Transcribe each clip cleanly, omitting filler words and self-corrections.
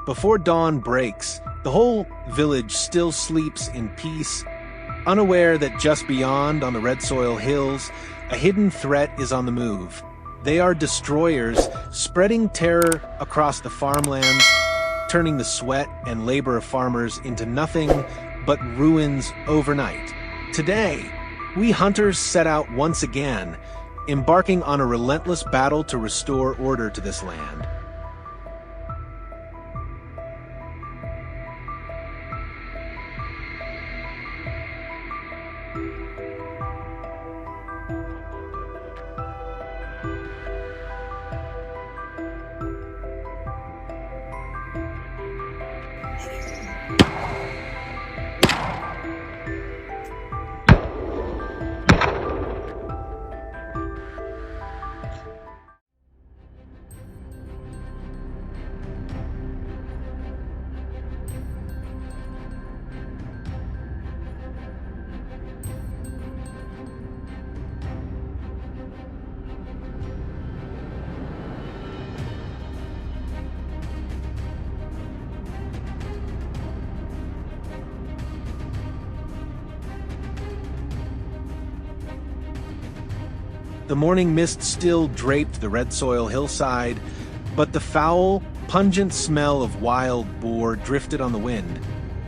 Before dawn breaks, the whole village still sleeps in peace, unaware that just beyond, on the red soil hills, a hidden threat is on the move. They are destroyers, spreading terror across the farmlands, turning the sweat and labor of farmers into nothing but ruins overnight. Today, we hunters set out once again, embarking on a relentless battle to restore order to this land. The morning mist still draped the red soil hillside, but the foul, pungent smell of wild boar drifted on the wind,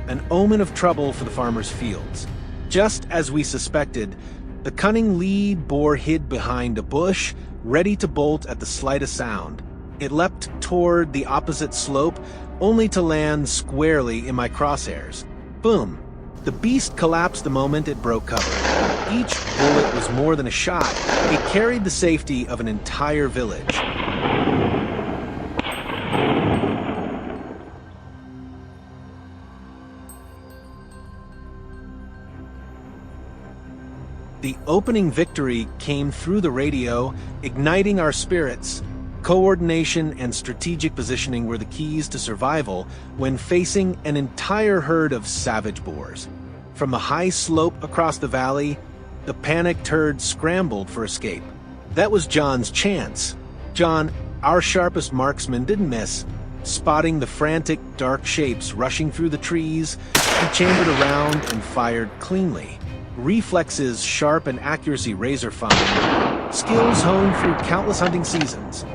an omen of trouble for the farmers' fields. Just as we suspected, the cunning lead boar hid behind a bush, ready to bolt at the slightest sound. It leapt toward the opposite slope, only to land squarely in my crosshairs. Boom! The beast collapsed the moment it broke cover. Each bullet was more than a shot. It carried the safety of an entire village. The opening victory came through the radio, igniting our spirits. Coordination and strategic positioning were the keys to survival when facing an entire herd of savage boars. From the high slope across the valley, the panicked herd scrambled for escape. That was John's chance. John, our sharpest marksman, didn't miss. Spotting the frantic, dark shapes rushing through the trees, he chambered around and fired cleanly. Reflexes sharp and accuracy razor fine. Skills honed through countless hunting seasons.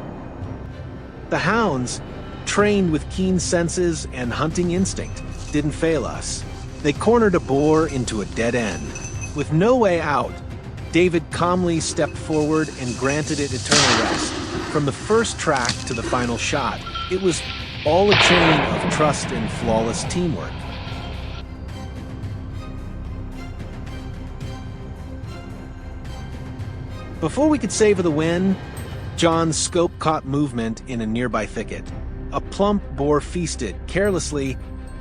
The hounds, trained with keen senses and hunting instinct, didn't fail us. They cornered a boar into a dead end. With no way out, David calmly stepped forward and granted it eternal rest. From the first track to the final shot, it was all a chain of trust and flawless teamwork. Before we could savor the win, John's scope caught movement in a nearby thicket. A plump boar feasted, carelessly,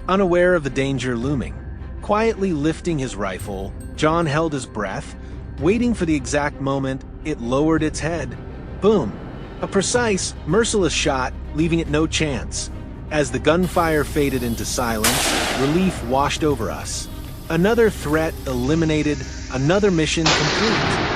unaware of the danger looming. Quietly lifting his rifle, John held his breath, waiting for the exact moment it lowered its head. Boom! A precise, merciless shot, leaving it no chance. As the gunfire faded into silence, relief washed over us. Another threat eliminated, another mission complete.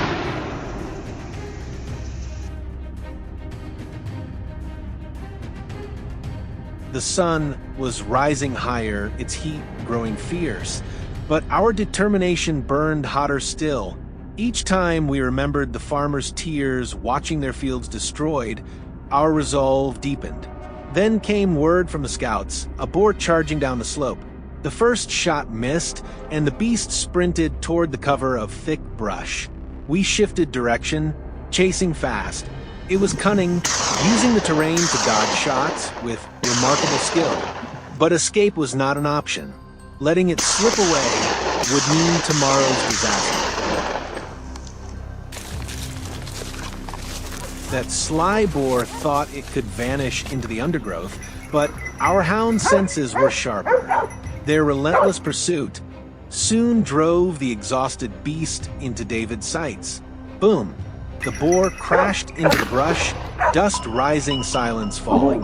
The sun was rising higher, its heat growing fierce, but our determination burned hotter still. Each time we remembered the farmers' tears watching their fields destroyed, our resolve deepened. Then came word from the scouts, a boar charging down the slope. The first shot missed, and the beast sprinted toward the cover of thick brush. We shifted direction, chasing fast. It was cunning, using the terrain to dodge shots with remarkable skill. But escape was not an option. Letting it slip away would mean tomorrow's disaster. That sly boar thought it could vanish into the undergrowth, but our hound senses were sharper. Their relentless pursuit soon drove the exhausted beast into David's sights. Boom! The boar crashed into the brush, dust rising, silence falling.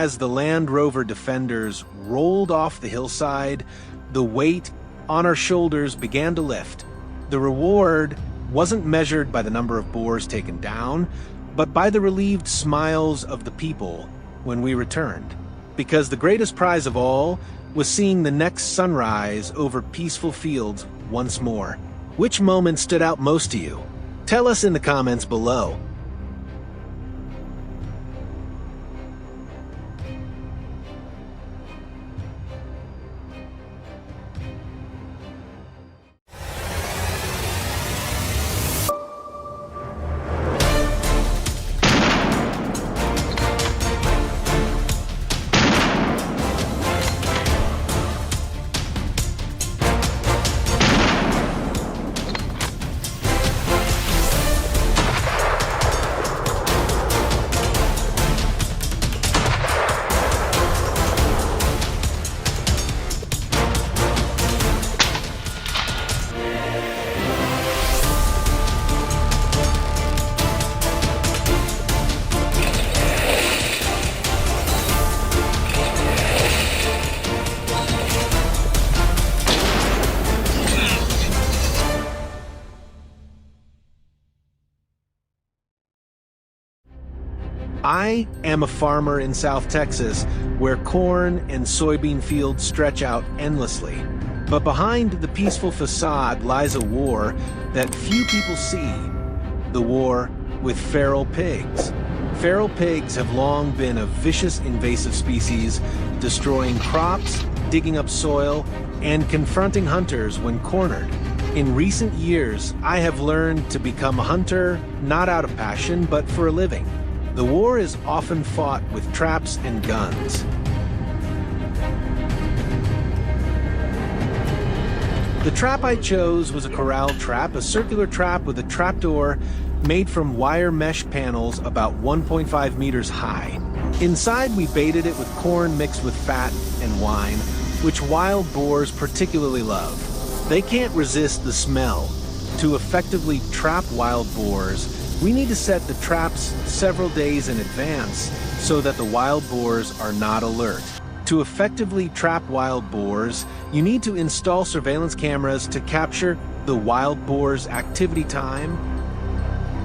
As the Land Rover Defenders rolled off the hillside, the weight on our shoulders began to lift. The reward wasn't measured by the number of boars taken down, but by the relieved smiles of the people when we returned. Because the greatest prize of all was seeing the next sunrise over peaceful fields once more. Which moment stood out most to you? Tell us in the comments below. I am a farmer in South Texas where corn and soybean fields stretch out endlessly. But behind the peaceful facade lies a war that few people see. The war with feral pigs. Feral pigs have long been a vicious invasive species, destroying crops, digging up soil, and confronting hunters when cornered. In recent years, I have learned to become a hunter, not out of passion, but for a living. The war is often fought with traps and guns. The trap I chose was a corral trap, a circular trap with a trapdoor made from wire mesh panels about 1.5 meters high. Inside, we baited it with corn mixed with fat and wine, which wild boars particularly love. They can't resist the smell. To effectively trap wild boars, we need to set the traps several days in advance so that the wild boars are not alert. To effectively trap wild boars, you need to install surveillance cameras to capture the wild boar's activity time.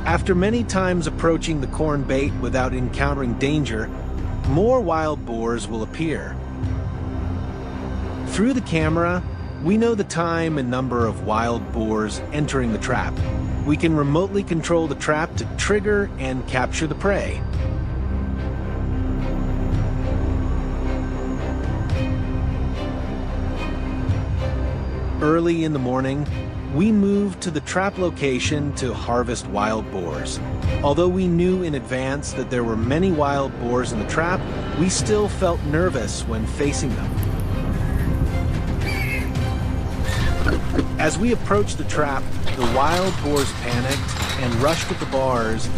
After many times approaching the corn bait without encountering danger, more wild boars will appear. Through the camera, we know the time and number of wild boars entering the trap. We can remotely control the trap to trigger and capture the prey. Early in the morning, we moved to the trap location to harvest wild boars. Although we knew in advance that there were many wild boars in the trap, we still felt nervous when facing them. As we approached the trap, the wild boars panicked and rushed at the bars,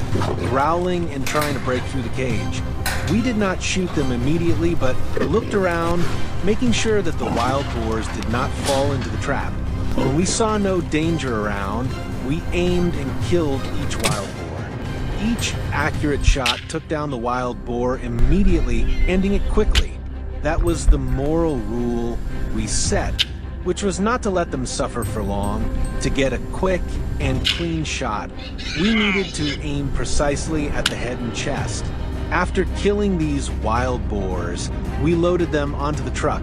growling and trying to break through the cage. We did not shoot them immediately, but looked around, making sure that the wild boars did not fall into the trap. When we saw no danger around, we aimed and killed each wild boar. Each accurate shot took down the wild boar immediately, ending it quickly. That was the moral rule we set, which was not to let them suffer for long. To get a quick and clean shot, we needed to aim precisely at the head and chest. After killing these wild boars, we loaded them onto the truck.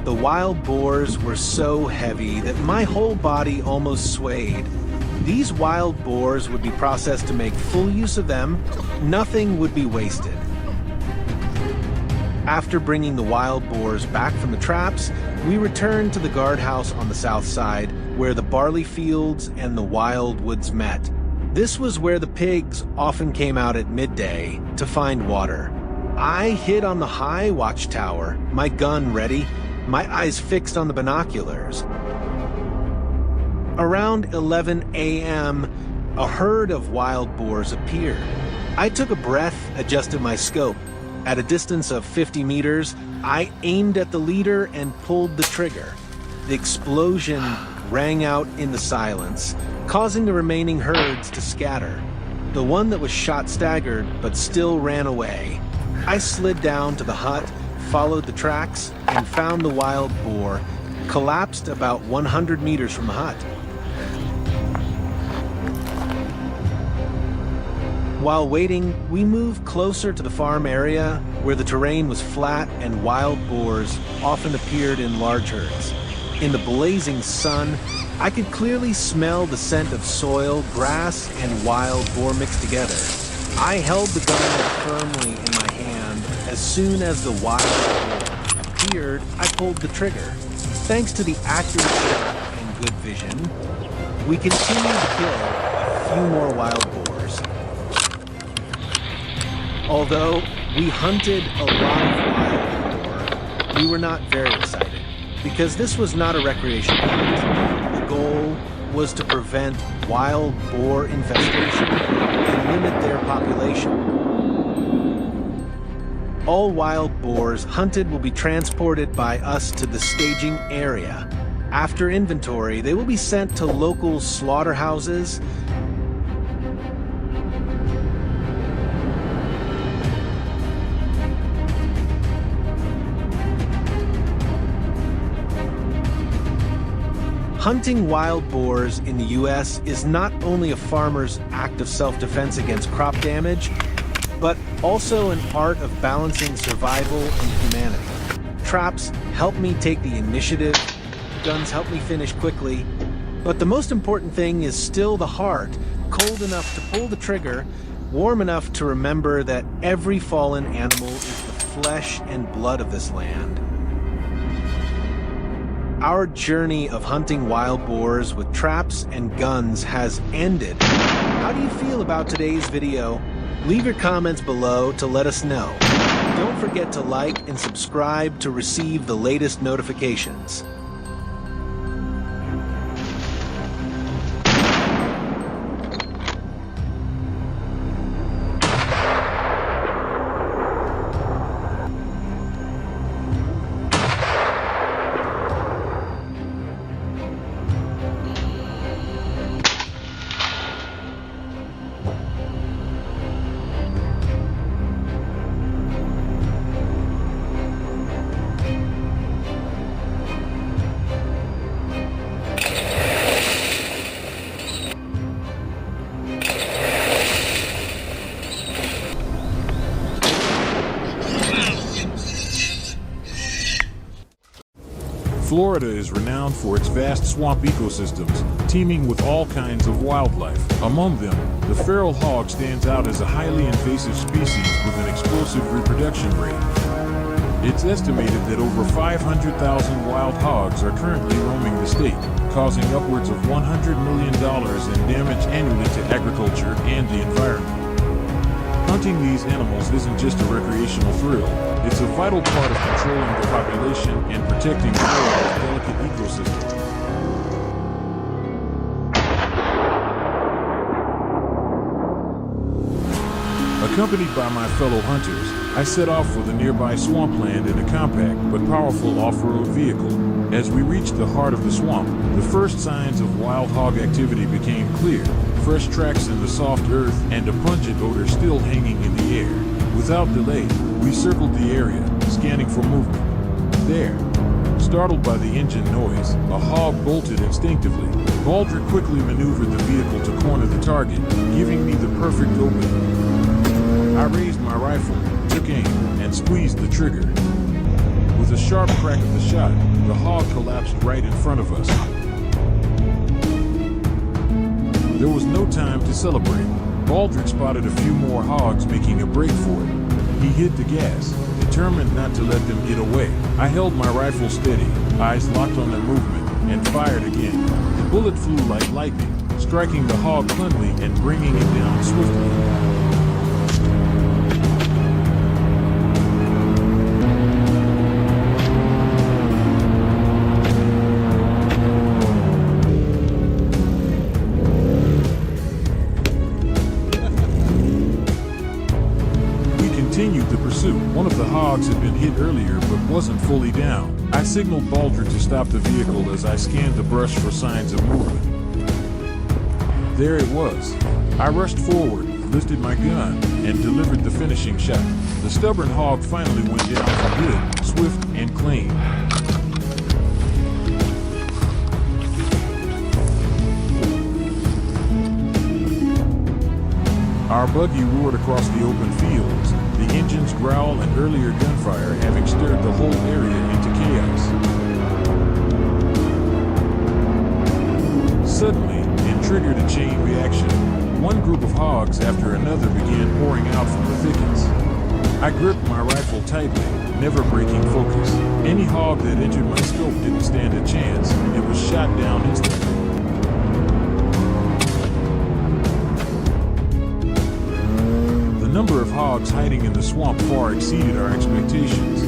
The wild boars were so heavy that my whole body almost swayed. These wild boars would be processed to make full use of them. Nothing would be wasted. After bringing the wild boars back from the traps, we returned to the guardhouse on the south side, where the barley fields and the wild woods met. This was where the pigs often came out at midday to find water. I hid on the high watchtower, my gun ready, my eyes fixed on the binoculars. Around 11 a.m., a herd of wild boars appeared. I took a breath, adjusted my scope. At a distance of 50 meters, I aimed at the leader and pulled the trigger. The explosion rang out in the silence, causing the remaining herds to scatter. The one that was shot staggered, but still ran away. I slid down to the hut, followed the tracks, and found the wild boar, collapsed about 100 meters from the hut. While waiting, we moved closer to the farm area where the terrain was flat and wild boars often appeared in large herds. In the blazing sun, I could clearly smell the scent of soil, grass, and wild boar mixed together. I held the gun firmly in my hand. As soon as the wild boar appeared, I pulled the trigger. Thanks to the accurate shot and good vision, we continued to kill a few more wild boars. Although we hunted a lot of wild boar, we were not very excited because this was not a recreation hunt. The goal was to prevent wild boar infestation and limit their population. All wild boars hunted will be transported by us to the staging area. After inventory, they will be sent to local slaughterhouses. Hunting wild boars in the U.S. is not only a farmer's act of self-defense against crop damage, but also an art of balancing survival and humanity. Traps help me take the initiative, guns help me finish quickly, but the most important thing is still the heart, cold enough to pull the trigger, warm enough to remember that every fallen animal is the flesh and blood of this land. Our journey of hunting wild boars with traps and guns has ended. How do you feel about today's video? Leave your comments below to let us know. Don't forget to like and subscribe to receive the latest notifications. Florida is renowned for its vast swamp ecosystems, teeming with all kinds of wildlife. Among them, the feral hog stands out as a highly invasive species with an explosive reproduction rate. It's estimated that over 500,000 wild hogs are currently roaming the state, causing upwards of $100 million in damage annually to agriculture and the environment. Hunting these animals isn't just a recreational thrill, it's a vital part of controlling the population and protecting Florida's delicate ecosystem. Accompanied by my fellow hunters, I set off for the nearby swampland in a compact but powerful off-road vehicle. As we reached the heart of the swamp, the first signs of wild hog activity became clear. Fresh tracks in the soft earth and a pungent odor still hanging in the air. Without delay, we circled the area, scanning for movement. There, startled by the engine noise, a hog bolted instinctively. Baldrick quickly maneuvered the vehicle to corner the target, giving me the perfect opening. I raised my rifle, took aim, and squeezed the trigger. With a sharp crack of the shot, the hog collapsed right in front of us. There was no time to celebrate. Baldrick spotted a few more hogs making a break for it. He hit the gas, determined not to let them get away. I held my rifle steady, eyes locked on their movement, and fired again. The bullet flew like lightning, striking the hog cleanly and bringing it down swiftly. Continued the pursuit. One of the hogs had been hit earlier but wasn't fully down. I signaled Baldrick to stop the vehicle as I scanned the brush for signs of movement. There it was. I rushed forward, lifted my gun, and delivered the finishing shot. The stubborn hog finally went down for good, swift and clean. Our buggy roared across the open fields, the engine's growl and earlier gunfire having stirred the whole area into chaos. Suddenly, it triggered a chain reaction. One group of hogs after another began pouring out from the thickets. I gripped my rifle tightly, never breaking focus. Any hog that entered my scope didn't stand a chance. It was shot down instantly. The number of hogs hiding in the swamp far exceeded our expectations.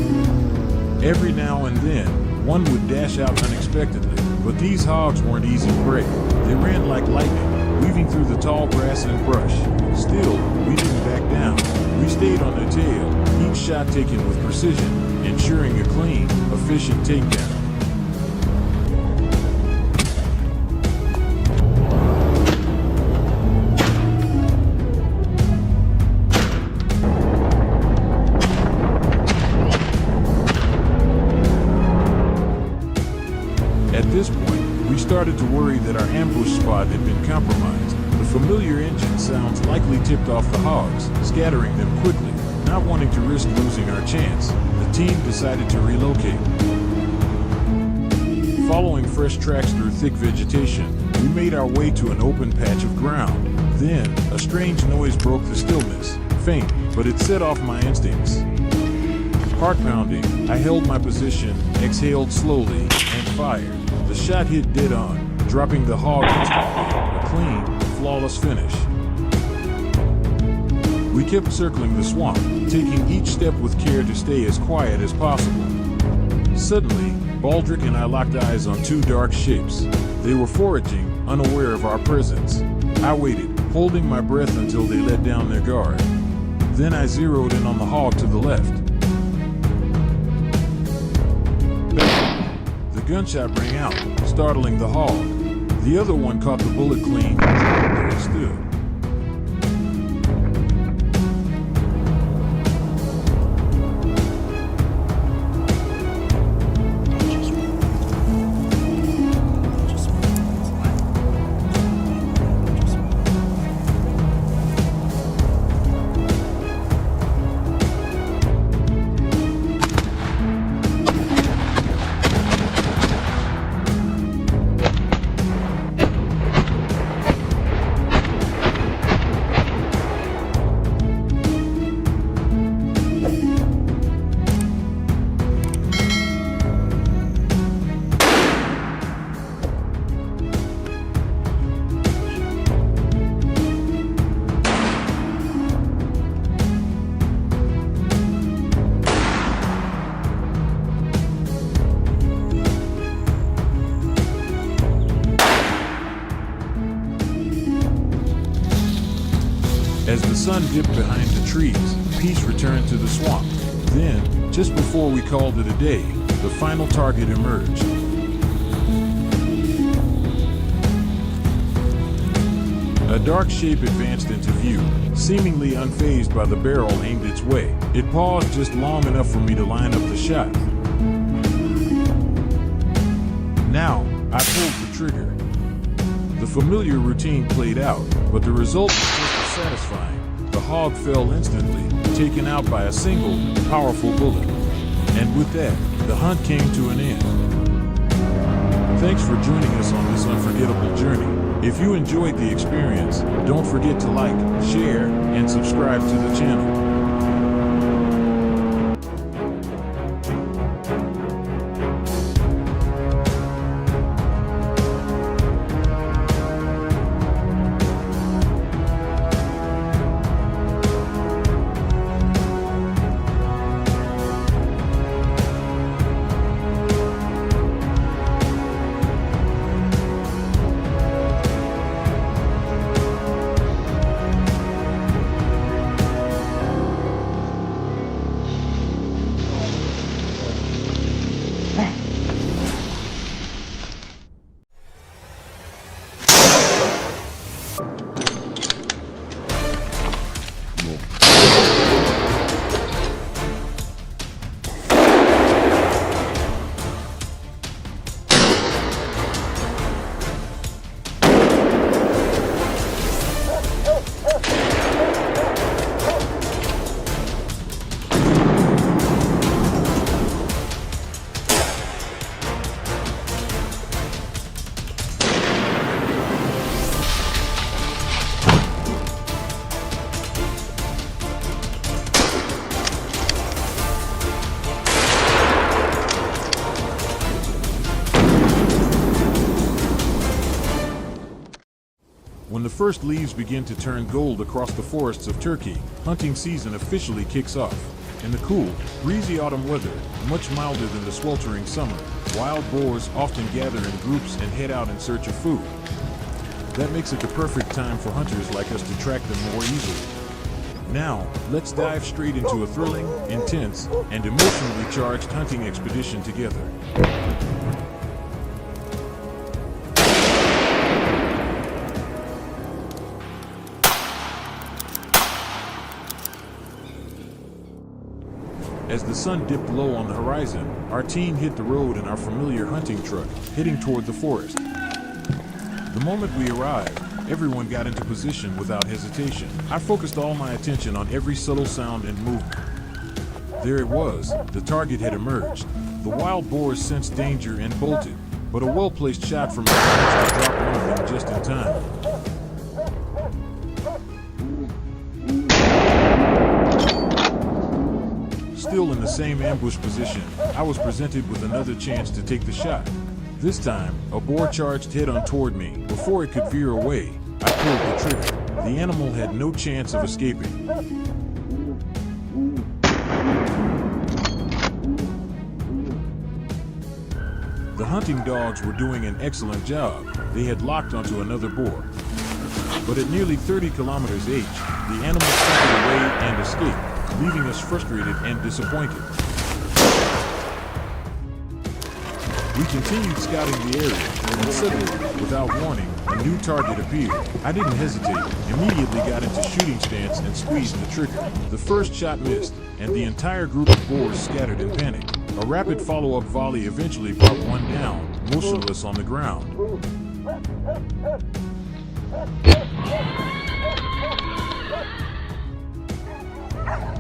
Every now and then, one would dash out unexpectedly, but these hogs weren't easy prey. They ran like lightning, weaving through the tall grass and brush. Still, we didn't back down. We stayed on their tail, each shot taken with precision, ensuring a clean, efficient takedown. At this point, we started to worry that our ambush spot had been compromised. The familiar engine sounds likely tipped off the hogs, scattering them quickly. Not wanting to risk losing our chance, the team decided to relocate. Following fresh tracks through thick vegetation, we made our way to an open patch of ground. Then, a strange noise broke the stillness, faint, but it set off my instincts. Heart pounding, I held my position, exhaled slowly, and fired. The shot hit dead on, dropping the hog instantly. A clean, flawless finish. We kept circling the swamp, taking each step with care to stay as quiet as possible. Suddenly, Baldric and I locked eyes on two dark shapes. They were foraging, unaware of our presence. I waited, holding my breath until they let down their guard. Then I zeroed in on the hog to the left. The gunshot rang out, startling the hog. The other one caught the bullet clean, where it stood. As the sun dipped behind the trees, peace returned to the swamp. Then, just before we called it a day, the final target emerged. A dark shape advanced into view, seemingly unfazed by the barrel aimed its way. It paused just long enough for me to line up the shot. Now, I pulled the trigger. The familiar routine played out, but the result was just as satisfying. The hog fell instantly, taken out by a single, powerful bullet. And with that, the hunt came to an end. Thanks for joining us on this unforgettable journey. If you enjoyed the experience, don't forget to like, share, and subscribe to the channel. When the first leaves begin to turn gold across the forests of Turkey, hunting season officially kicks off. In the cool, breezy autumn weather, much milder than the sweltering summer, wild boars often gather in groups and head out in search of food. That makes it the perfect time for hunters like us to track them more easily. Now, let's dive straight into a thrilling, intense, and emotionally charged hunting expedition together. As the sun dipped low on the horizon, our team hit the road in our familiar hunting truck, heading toward the forest. The moment we arrived, everyone got into position without hesitation. I focused all my attention on every subtle sound and movement. There it was, the target had emerged. The wild boars sensed danger and bolted, but a well-placed shot from my rifle dropped one of them just in time. Still in the same ambush position, I was presented with another chance to take the shot. This time, a boar charged head-on toward me. Before it could veer away, I pulled the trigger. The animal had no chance of escaping. The hunting dogs were doing an excellent job. They had locked onto another boar. But at nearly 30 kilometers each, the animal scampered away and escaped, leaving us frustrated and disappointed. We continued scouting the area, and suddenly, without warning, a new target appeared. I didn't hesitate, immediately got into shooting stance and squeezed the trigger. The first shot missed, and the entire group of boars scattered in panic. A rapid follow-up volley eventually brought one down, motionless on the ground.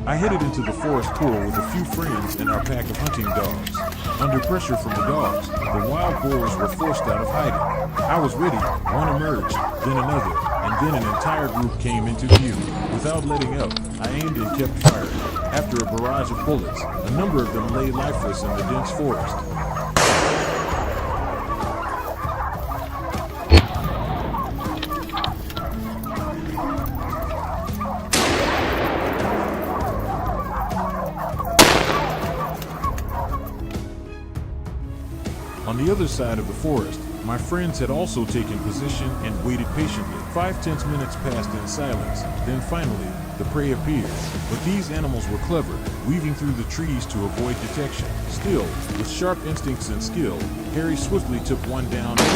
I headed into the forest pool with a few friends and our pack of hunting dogs. Under pressure from the dogs, the wild boars were forced out of hiding. I was ready, one emerged, then another, and then an entire group came into view. Without letting up, I aimed and kept firing. After a barrage of bullets, a number of them lay lifeless in the dense forest. On the other side of the forest, my friends had also taken position and waited patiently. 5 tense minutes passed in silence. Then finally, the prey appeared. But these animals were clever, weaving through the trees to avoid detection. Still, with sharp instincts and skill, Harry swiftly took one down and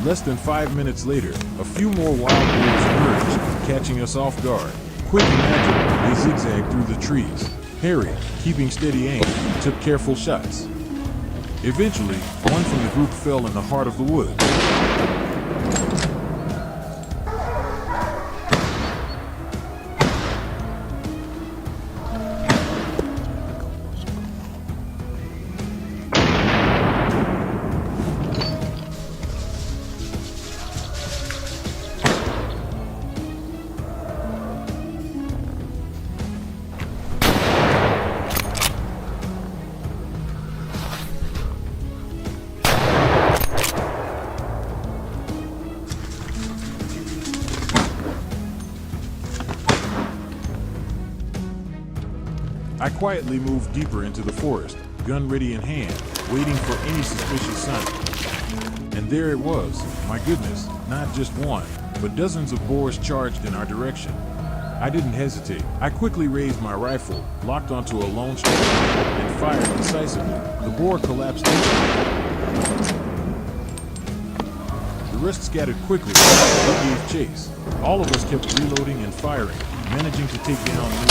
Less than 5 minutes later, a few more wild boars emerged, catching us off guard. Quick and agile, they zigzagged through the trees. Harry, keeping steady aim, took careful shots. Eventually, one from the group fell in the heart of the woods. I quietly moved deeper into the forest, gun ready in hand, waiting for any suspicious sign. And there it was. My goodness, not just one, but dozens of boars charged in our direction. I didn't hesitate. I quickly raised my rifle, locked onto a lone stalk, and fired decisively. The boar collapsed instantly. The rest scattered quickly, and we gave chase. All of us kept reloading and firing, managing to take down new.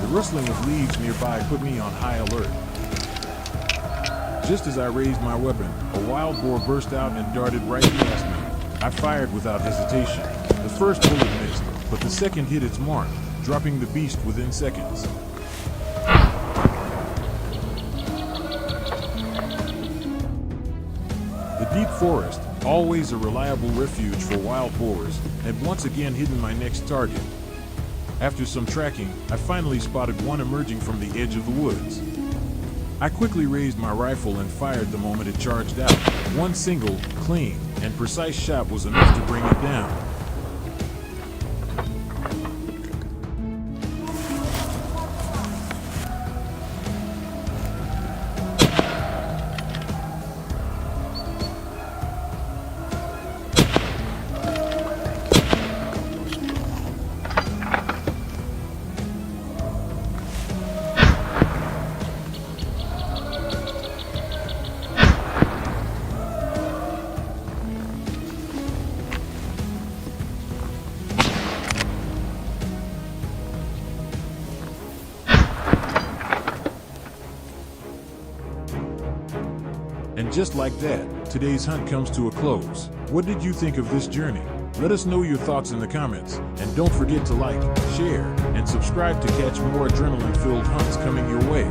The rustling of leaves nearby put me on high alert. Just as I raised my weapon, a wild boar burst out and darted right past me. I fired without hesitation. The first bullet missed, but the second hit its mark, dropping the beast within seconds. The deep forest, always a reliable refuge for wild boars, had once again hidden my next target. After some tracking, I finally spotted one emerging from the edge of the woods. I quickly raised my rifle and fired the moment it charged out. One single, clean, and precise shot was enough to bring it down. And just like that, today's hunt comes to a close. What did you think of this journey? Let us know your thoughts in the comments, and don't forget to like, share, and subscribe to catch more adrenaline-filled hunts coming your way.